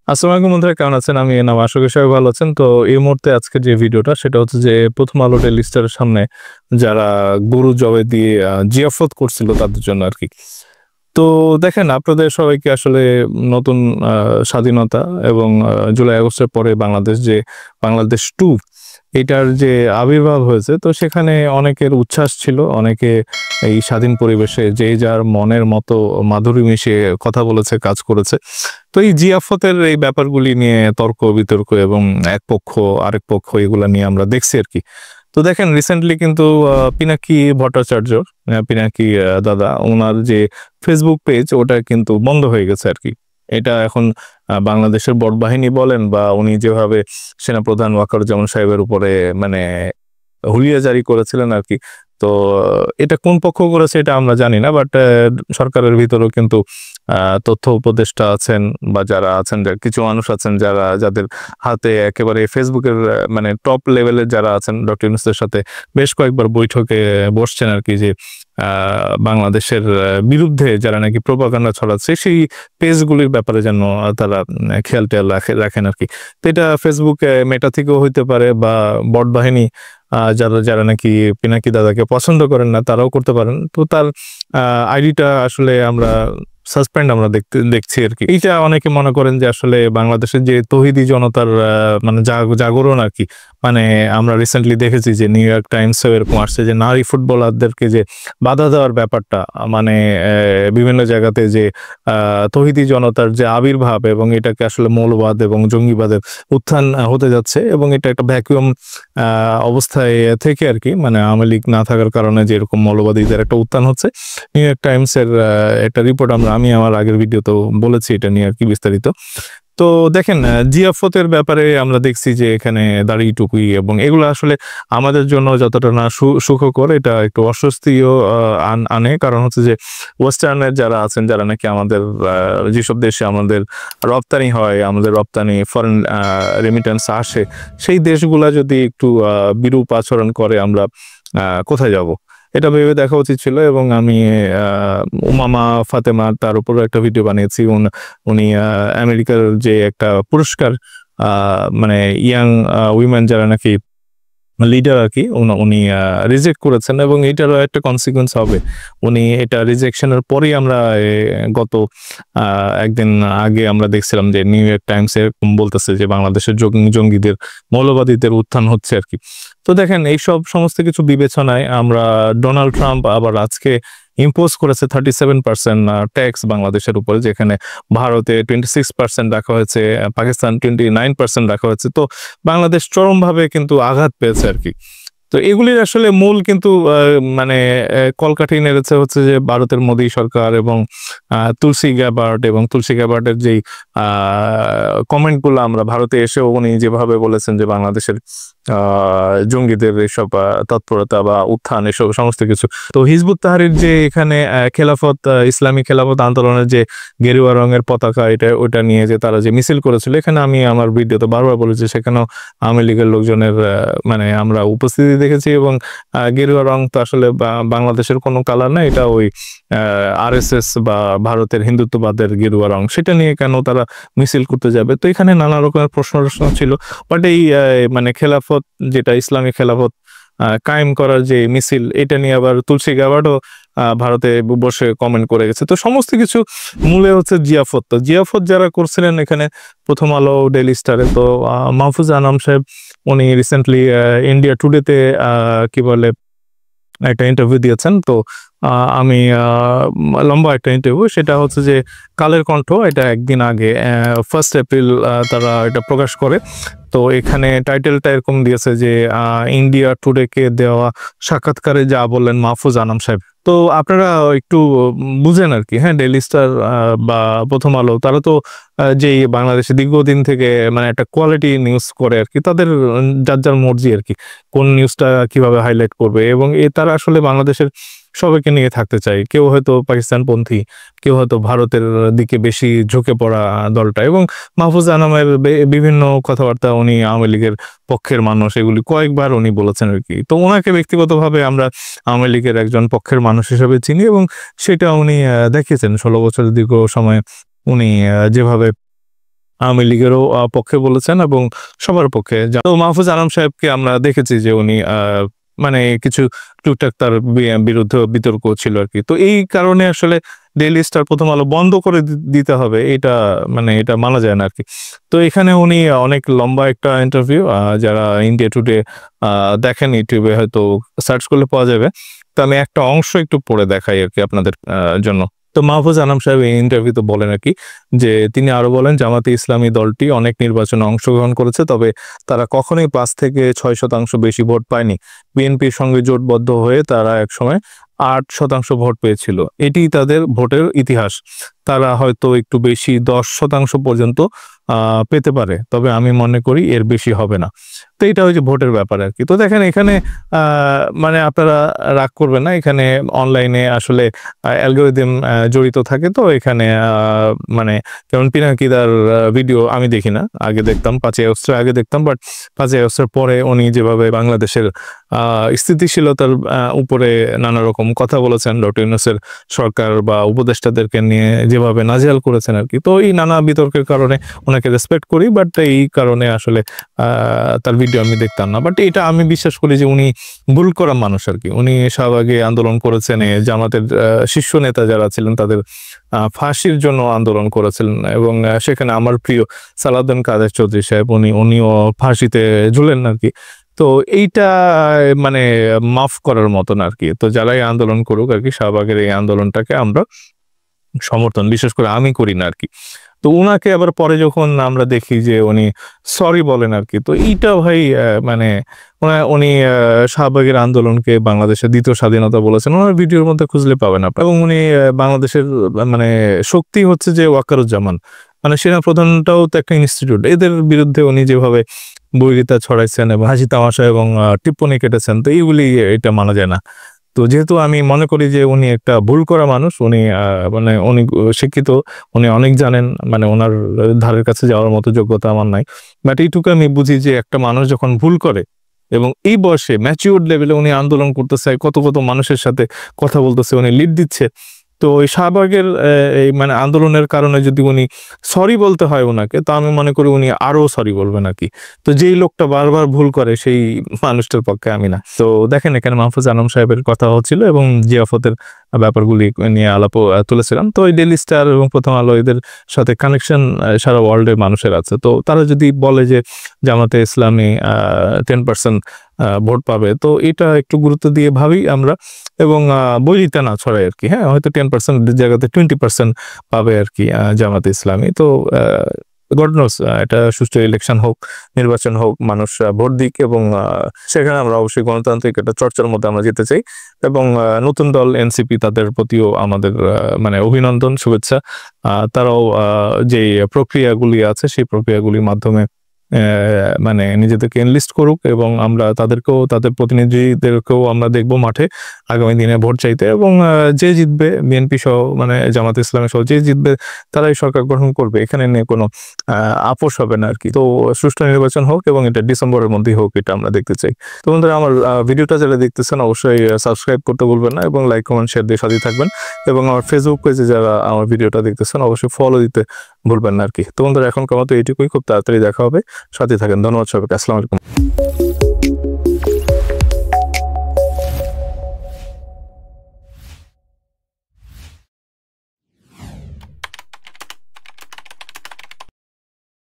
আসসালামু আলাইকুম বন্ধুরা, কেমন আছেন? আমি এনাম, আশা করি সবাই ভালো আছেন। তো এই মুহূর্তে আজকের যে ভিডিওটা সেটা হচ্ছে যে প্রথম আলো ডেইলি স্টারের সামনে যারা গরু জবাই দিয়ে জিয়াফত করছিল তাদের জন্য আরকি। তো দেখেন, আপনাদের সবাইকে আসলে নতুন স্বাধীনতা এবং জুলাই আগস্টের পরে বাংলাদেশ 2 এটার যে আবির্ভাব হয়েছে, তো সেখানে অনেকের উচ্ছ্বাস ছিল। অনেকে এই স্বাধীন পরিবেশে যে যার মনের মতো মাধুরী মিশিয়ে কথা বলেছে, কাজ করেছে। তো এই জিয়াফতের এই ব্যাপারগুলি নিয়ে তর্ক বিতর্ক এবং এক পক্ষ আরেক পক্ষ এগুলা নিয়ে আমরা দেখছি আরকি। তো দেখেন, রিসেন্টলি কিন্তু পিনাকি ভট্টাচার্য, পিনাকি দাদা, ওনার যে ফেসবুক পেজ ওটা কিন্তু বন্ধ হয়ে গেছে আরকি। এটা এখন বাংলাদেশের বড় বাহিনী বলেন বা উনি যেভাবে সেনাপ্রধান ওয়াকারুজ্জামান সাহেবের উপরে মানে হুলিয়া জারি করেছিলেন আরকি। তো এটা কোন পক্ষ করেছে এটা আমরা জানি না, বাট সরকারের ভিতরেও কিন্তু তথ্য উপদেষ্টা আছেন বা যারা আছেন, কিছু মানুষ আছেন যাদের হাতে একেবারে ফেসবুকের মানে টপ লেভেলের যারা আছেন, ডক্টর ইউনূসের সাথে বেশ কয়েকবার বৈঠকে বসছেন আরকি, যে বাংলাদেশের বিরুদ্ধে যারা নাকি প্রোপাগান্ডা ছড়াচ্ছে সেই পেজগুলির ব্যাপারে যেন তারা খেয়াল টেয়াল রাখেন আরকি। তো এটা ফেসবুকে মেটা থেকেও হইতে পারে বা বট বাহিনী যারা যারা নাকি পিনাকি দাদাকে পছন্দ করেন না তারাও করতে পারেন। তো তার আইডিটা আসলে আমরা দেখছি আরকি। এইটা অনেকে মনে করেন যে আসলে বাংলাদেশের যে তৌহিদি জনতার মানে জাগরণ আরকি। মানে আমরা রিসেন্টলি দেখেছি যে নিউ ইয়র্ক টাইমসেও এরকম আসছে যে নারী ফুটবলারদেরকে যে বাধা দেওয়ার ব্যাপারটা, মানে বিভিন্ন জায়গাতে যে তৌহিদি জনতার যে আবির্ভাব এবং এটাকে আসলে মৌলবাদ এবং জঙ্গিবাদের উত্থান হতে যাচ্ছে, এবং এটা একটা ভ্যাকুয়াম অবস্থায় থেকে আরকি, মানে আওয়ামী লীগ না থাকার কারণে যে এরকম মৌলবাদীদের একটা উত্থান হচ্ছে। নিউ ইয়র্ক টাইমসের একটা রিপোর্ট আমি আমার আগের ভিডিওতেও বলেছি এটা নিয়ে আরকি বিস্তারিত। তো দেখেন, জিয়াফতের ব্যাপারে আমরা দেখছি যে এখানে দাড়ি টুপি এবং এগুলো আসলে আমাদের জন্য যতটা না সুখকর, এটা একটু অস্বস্তিও আনে। কারণ হচ্ছে যে ওয়েস্টার্নের যারা আছেন, যারা নাকি আমাদের যেসব দেশে আমাদের রপ্তানি হয়, আমাদের রপ্তানি ফরেন রেমিটেন্স আসে, সেই দেশগুলা যদি একটু বিরূপ আচরণ করে, আমরা কোথায় যাব? এটা ভেবে দেখা উচিত ছিল। এবং আমি উমামা ফাতেমা তার উপরও একটা ভিডিও বানিয়েছি। উনি আমেরিকার যে একটা পুরস্কার, মানে ইয়াং উইমেন যারা নাকি লিডার আরকি, উনি রিজেক্ট করেছেন এবং এটারও একটা কনসিকুয়েন্স হবে। উনি এটা রিজেকশনের পরেই আমরা গত একদিন আগে আমরা দেখছিলাম যে নিউ ইয়র্ক টাইমস এরকম বলতেছে যে বাংলাদেশের জঙ্গিদের, মৌলবাদীদের উত্থান হচ্ছে আরকি। তো দেখেন, এইসব সমস্ত কিছু বিবেচনায় আমরা ডোনাল্ড ট্রাম্প আবার আজকে ইম্পোজ করেছে 37% ট্যাক্স বাংলাদেশের উপরে, যেখানে ভারতে 26% রাখা হয়েছে, পাকিস্তান 29% রাখা হয়েছে। তো বাংলাদেশ চরমভাবে কিন্তু আঘাত পেয়েছে আরকি। তো এগুলির আসলে মূল কিন্তু মানে কলকাঠি নেড়েছে হচ্ছে যে ভারতের মোদী সরকার এবং তুলসী গ্যাবার্ডের যেই কমেন্টগুলো আমরা ভারতে এসেও উনি যেভাবে বলেছেন যে বাংলাদেশের জঙ্গিদের এসব তৎপরতা বা উত্থান এসব সমস্ত কিছু। তো হিজবুত তাহরির যে এখানে ইসলামী খেলাফত আন্দোলনের যে গেরুয়া রঙের পতাকা, ওটা নিয়ে যে তারা যে মিছিল করেছিল, এখানে আমি আমার ভিডিওতে বারবার বলেছি সেখানেও আওয়ামী লীগের লোকজনের মানে আমরা উপস্থিতি দেখেছি। এবং গেরুয়া রং তো আসলে বাংলাদেশের কোনো কালার না, এটা ওই আরএসএস বা ভারতের হিন্দুত্ববাদের গেরুয়া রং, সেটা নিয়ে কেন তারা মিছিল করতে যাবে? তো এখানে নানা রকমের প্রশ্ন ছিল। বাট এই মানে খেলাফত, যেটা ইসলামী খেলাফত কায়েম করার যে মিছিল, এটা নিয়ে আবার তুলসী গ্যাবার্ডও ভারতে বসে কমেন্ট করে গেছে। তো সমস্ত কিছু মূলে হচ্ছে জিয়াফত। তো জিয়াফত যারা করছিলেন এখানে প্রথম আলো ডেইলি স্টারে, তো মাহফুজ আনাম সাহেব উনি রিসেন্টলি ইন্ডিয়া টুডেতে কি বলে একটা ইন্টারভিউ দিয়েছেন। তো আমি লম্বা একটা ইন্টারভিউ, সেটা হচ্ছে যে কালের কণ্ঠ, এটা একদিন আগে 1 এপ্রিল তারা এটা প্রকাশ করে। তো এখানে টাইটেলটা এরকম দিয়েছে যে ইন্ডিয়া টুডেকে দেওয়া সাক্ষাৎকারে যা বললেন মাহফুজ আনাম সাহেব। তো আপনারা একটু বুঝেন আর কি। হ্যাঁ, ডেইলি স্টার বা প্রথম আলো, তারা তো যেই বাংলাদেশে দীর্ঘদিন থেকে মানে একটা কোয়ালিটি নিউজ করে আর কি, তাদের যার যার মর্জি আর কি কোন নিউজটা কিভাবে হাইলাইট করবে। এবং তারা আসলে বাংলাদেশের সবাইকে নিয়ে থাকতে চায়। কেউ হয়তো পাকিস্তানপন্থী, কেউ হয়তো ভারতের দিকে বেশি ঝুঁকে পড়া দলটা। এবং মাহফুজ আনামের বিভিন্ন কথাবার্তা, উনি আওয়ামী লীগের পক্ষের মানুষ, এগুলি কয়েকবার উনি বলেছেন আর কি। তো ওনাকে ব্যক্তিগতভাবে আমরা আওয়ামী লীগের একজন পক্ষের মানুষ হিসেবে চিনি, এবং সেটা উনি দেখিয়েছেন 16 বছরের দীর্ঘ সময় উনি যেভাবে আওয়ামী লীগেরও পক্ষে বলেছেন এবং সবার পক্ষে। তো মাহফুজ আনাম সাহেবকে আমরা দেখেছি যে উনি মানে কিছু টুকটাক তার বিরুদ্ধে বিতর্ক ছিল আরকি। তো এই কারণে আসলে ডেইলি স্টার প্রথম আলো বন্ধ করে দিতে হবে এটা মানে এটা মানা যায় না আরকি। তো এখানে উনি অনেক লম্বা একটা ইন্টারভিউ যারা ইন্ডিয়া টুডে দেখেন ইউটিউবে হয়তো সার্চ করলে পাওয়া যাবে। তো আমি একটা অংশ একটু পড়ে দেখাই আরকি আপনাদের জন্য। তো মাহফুজ আনাম সাহেব এই ইন্টারভিউতে বলেন আরকি যে তিনি আরো বলেন জামাতে ইসলামী দলটি অনেক নির্বাচনে অংশগ্রহণ করেছে, তবে তারা কখনোই ৫ থেকে ৬% বেশি ভোট পায়নি। বিএনপির সঙ্গে জোটবদ্ধ হয়ে তারা একসময় ৮% ভোট পেয়েছিল। এটিই তাদের ভোটের ইতিহাস। তারা হয়তো একটু বেশি ১০% পর্যন্ত পেতে পারে, তবে আমি মনে করি এর বেশি হবে না। তো এটা হচ্ছে ভোটের ব্যাপার আরকি। তো দেখেন এখানে মানে আপনারা রাগ করবেন না, এখানে অনলাইনে আসলে অ্যালগরিদম জড়িত থাকে। তো এখানে মানে যেমন পিনাকিদার ভিডিও আমি দেখি না, আগে দেখতাম ৫ই আগস্টের আগে দেখতাম, বাট ৫ই আগস্টের পরে উনি যেভাবে বাংলাদেশের স্থিতিশীলতার উপরে নানা রকম কথা বলেছেন, ডক্টর ইউনূসের সরকার বা উপদেষ্টাদেরকে নিয়ে যেভাবে নাজেহাল করেছেন আরকি। তো এই নানা বিতর্কের কারণে ওনাকে রেসপেক্ট করি, বাট এই কারণে আসলে তার ভিডিও আমি দেখতাম না। বাট এটা আমি বিশ্বাস করি যে উনি ভুল করা মানুষ আরকি। উনি শাহবাগে আন্দোলন করেছেন, জামাতের শীর্ষ নেতা যারা ছিলেন তাদের ফাঁসির জন্য আন্দোলন করেছিলেন এবং সেখানে আমার প্রিয় সালাউদ্দিন কাদের চৌধুরী সাহেব উনিও ফাঁসিতে ঝুলেন আরকি। তো এইটা মানে মাফ করার মতন আরকি। তো যারাই আন্দোলন করুক আরকি, শাহবাগের এই আন্দোলনটাকে আমরা সমর্থন বিশেষ করে আমি করি না আরকি। তো উনাকে আবার পরে যখন আমরা দেখি যে উনি সরি বলেন আরকি, তো এইটা ভাই মানে উনি শাহবাগের আন্দোলনকে বাংলাদেশের ২য় স্বাধীনতা বলেছেন। ওনার ভিডিওর মধ্যে খুঁজলে পাবেন আপনারা। এবং উনি বাংলাদেশের মানে শক্তি হচ্ছে যে ওয়াকারুজ্জামান, মানে সেনাপ্রধানটাও তো একটা ইনস্টিটিউট। এদের বিরুদ্ধে উনি যেভাবে বৈরিতা ছড়াইছেন এবং হাসি তামাশা এবং টিপ্পনী কেটেছেন, তো এইগুলি এটা মানা যায় না। তো যেহেতু আমি মনে করি যে উনি একটা ভুল করা মানুষ, উনি মানে উনি শিক্ষিত, উনি অনেক জানেন, মানে ওনার ধারের কাছে যাওয়ার মতো যোগ্যতা আমার নাই। বাট এইটুকু আমি বুঝি যে একটা মানুষ যখন ভুল করে এবং এই বয়সে ম্যাচিউরড লেভেলে উনি আন্দোলন করতেছে, কত মানুষের সাথে কথা বলতেছে, উনি লিড দিচ্ছে। তো ওই শাহবাগের এই মানে আন্দোলনের কারণে যদি উনি সরি বলতে হয় উনাকে, তো আমি মনে করি উনি আরো সরি বলবেন আরকি। তো যেই লোকটা বারবার ভুল করে সেই মানুষটার পক্ষে আমি না। তো দেখেন এখানে মাহফুজ আনাম সাহেবের কথা হচ্ছিল এবং জিয়াফতের ব্যাপারগুলি নিয়ে আলাপও তুলেছিলাম। তো এই ডেইলি স্টার এবং প্রথম আলো এদের সাথে কানেকশন সারা ওয়ার্ল্ডের মানুষের আছে। তো তারা যদি বলে যে জামাতে ইসলামী 10% ভোট পাবে, তো এটা একটু গুরুত্ব দিয়ে ভাবি আমরা এবং বৈরিতা না ছড়াই আরকি। হ্যাঁ, হয়তো 10% জায়গাতে 20% পাবে আরকি জামাতে ইসলামী। তো গড নোস এটা সুষ্ঠু ইলেকশন হোক, নির্বাচন হোক, মানুষ ভোট দিক এবং সেখানে আমরা অবশ্যই গণতান্ত্রিক একটা চর্চার মধ্যে আমরা যেতে চাই এবং নতুন দল এনসিপি তাদের প্রতিও আমাদের মানে অভিনন্দন, শুভেচ্ছা। তারাও যে প্রক্রিয়াগুলি আছে সেই প্রক্রিয়াগুলির মাধ্যমে মানে নিজেদেরকে এনলিস্ট করুক এবং আমরা তাদেরকেও, তাদের প্রতিনিধিদেরকেও আমরা দেখবো মাঠে আগামী দিনে ভোট চাইতে এবং যে জিতবে বিএনপি সহ মানে জামাত ইসলামী সহ যে জিতবে তারাই সরকার গঠন করবে। এখানে নিয়ে কোনো আপোষ হবে না আরকি। তো সুষ্ঠু নির্বাচন হোক এবং এটা ডিসেম্বরের মধ্যেই হোক, এটা আমরা দেখতে চাই। তো বন্ধুরা, আমার ভিডিওটা যারা দেখতেছেন অবশ্যই সাবস্ক্রাইব করতে ভুলবেন না এবং লাইক, কমেন্ট, শেয়ার দিয়ে সাথে থাকবেন এবং আমার ফেসবুক পেজে যারা আমার ভিডিওটা দেখতেছেন অবশ্যই ফলো দিতে ভুলবেন না আরকি। তো বন্ধুরা, এখনকার মতো এইটুকুই, খুব তাড়াতাড়ি দেখা হবে, সাথে থাকেন। ধন্যবাদ সবাইকে। আসসালামু আলাইকুম।